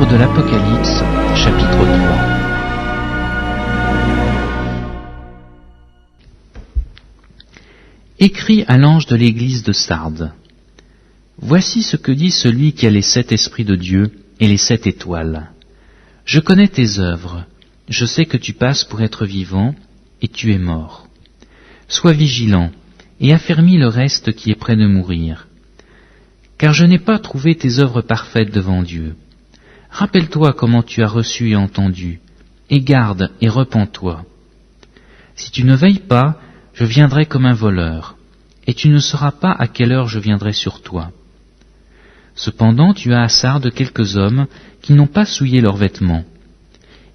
Livre de l'Apocalypse, chapitre 3. Écrit à l'ange de l'église de Sardes. Voici ce que dit celui qui a les 7 esprits de Dieu et les 7 étoiles. Je connais tes œuvres, je sais que tu passes pour être vivant, et tu es mort. Sois vigilant, et affermis le reste qui est près de mourir. Car je n'ai pas trouvé tes œuvres parfaites devant Dieu. Rappelle-toi comment tu as reçu et entendu, et garde et repens-toi. Si tu ne veilles pas, je viendrai comme un voleur, et tu ne sauras pas à quelle heure je viendrai sur toi. Cependant tu as à Sardes quelques hommes qui n'ont pas souillé leurs vêtements.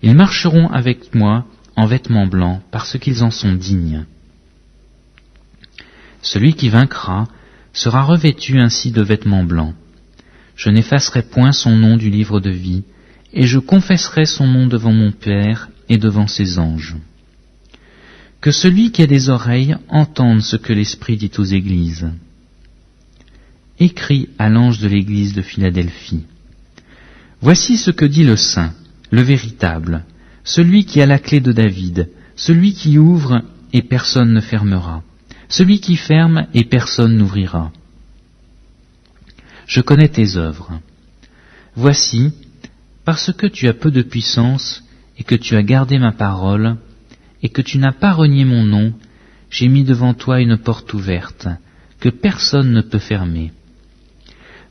Ils marcheront avec moi en vêtements blancs, parce qu'ils en sont dignes. Celui qui vaincra sera revêtu ainsi de vêtements blancs. Je n'effacerai point son nom du livre de vie, et je confesserai son nom devant mon Père et devant ses anges. Que celui qui a des oreilles entende ce que l'Esprit dit aux églises. Écrit à l'ange de l'église de Philadelphie. Voici ce que dit le Saint, le véritable, celui qui a la clé de David, celui qui ouvre et personne ne fermera, celui qui ferme et personne n'ouvrira. Je connais tes œuvres. Voici, parce que tu as peu de puissance et que tu as gardé ma parole et que tu n'as pas renié mon nom, j'ai mis devant toi une porte ouverte que personne ne peut fermer.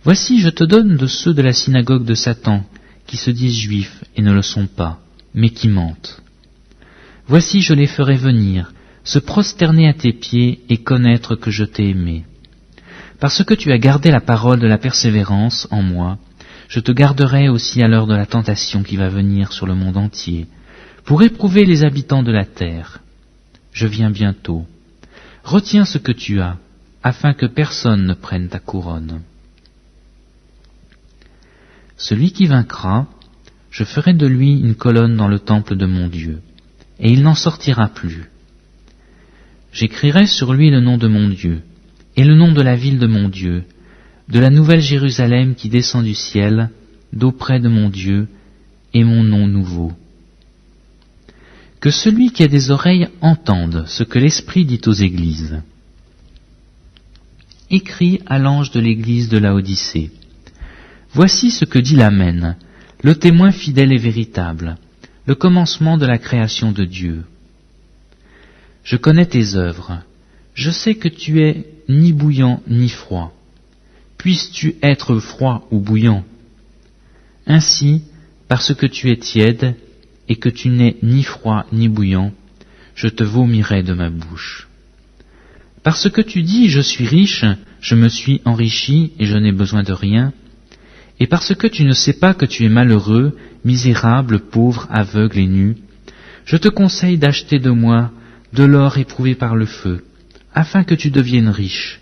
Voici, je te donne de ceux de la synagogue de Satan qui se disent juifs et ne le sont pas, mais qui mentent. Voici, je les ferai venir, se prosterner à tes pieds et connaître que je t'ai aimé. Parce que tu as gardé la parole de la persévérance en moi, je te garderai aussi à l'heure de la tentation qui va venir sur le monde entier, pour éprouver les habitants de la terre. Je viens bientôt. Retiens ce que tu as, afin que personne ne prenne ta couronne. Celui qui vaincra, je ferai de lui une colonne dans le temple de mon Dieu, et il n'en sortira plus. J'écrirai sur lui le nom de mon Dieu, et le nom de la ville de mon Dieu, de la nouvelle Jérusalem qui descend du ciel, d'auprès de mon Dieu, et mon nom nouveau. Que celui qui a des oreilles entende ce que l'Esprit dit aux églises. Écrit à l'ange de l'église de Laodicée. Voici ce que dit l'Amen, le témoin fidèle et véritable, le commencement de la création de Dieu. Je connais tes œuvres, je sais que tu es ni bouillant ni froid. Puisses-tu être froid ou bouillant? Ainsi, parce que tu es tiède et que tu n'es ni froid ni bouillant, je te vomirai de ma bouche. Parce que tu dis, je suis riche, je me suis enrichi et je n'ai besoin de rien, et parce que tu ne sais pas que tu es malheureux, misérable, pauvre, aveugle et nu, je te conseille d'acheter de moi de l'or éprouvé par le feu, afin que tu deviennes riche,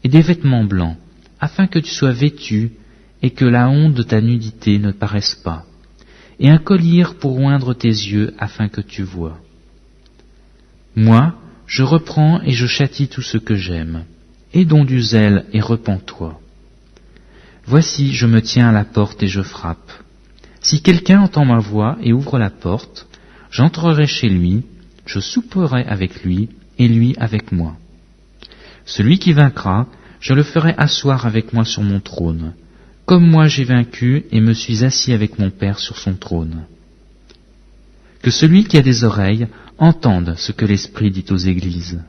et des vêtements blancs, afin que tu sois vêtu, et que la honte de ta nudité ne paraisse pas, et un collier pour oindre tes yeux, afin que tu vois. Moi, je reprends et je châtie tout ce que j'aime. Aie donc du zèle et repens-toi. Voici, je me tiens à la porte et je frappe. Si quelqu'un entend ma voix et ouvre la porte, j'entrerai chez lui, je souperai avec lui, et lui avec moi. Celui qui vaincra, je le ferai asseoir avec moi sur mon trône, comme moi j'ai vaincu et me suis assis avec mon Père sur son trône. Que celui qui a des oreilles entende ce que l'Esprit dit aux églises.